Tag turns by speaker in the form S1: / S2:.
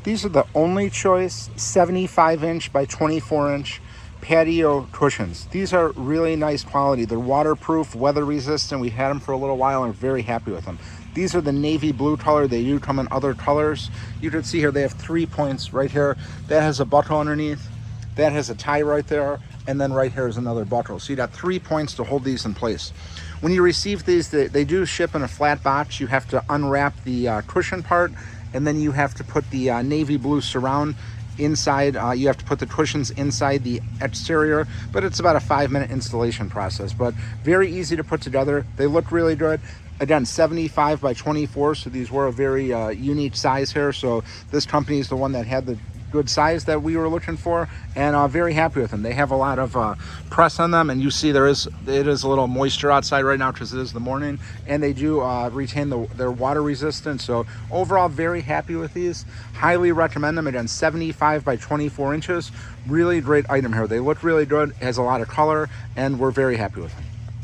S1: These are the only choice 75-inch by 24-inch patio cushions. These are really nice quality. They're waterproof, weather resistant. We had them for a little while and are very happy with them. These are the navy blue color. They do come in other colors. You can see here they have 3 points right here. That has a buckle underneath. That has a tie right there. And then right here is another buckle. So you got 3 points to hold these in place. When you receive these, they do ship in a flat box. You have to unwrap the cushion part, and then you have to put the navy blue surround inside. You have to put the cushions inside the exterior, but it's about a 5-minute installation process, but very easy to put together. They look really good. Again, 75 by 24, so these were a very unique size here. So this company is the one that had the good size that we were looking for, and very happy with them. They have a lot of press on them, and you see it is a little moisture outside right now because it is the morning, and they do retain their water resistance. So overall, very happy with these. Highly recommend them. Again, 75 by 24 inches. Really great item here. They look really good, has a lot of color, and we're very happy with them.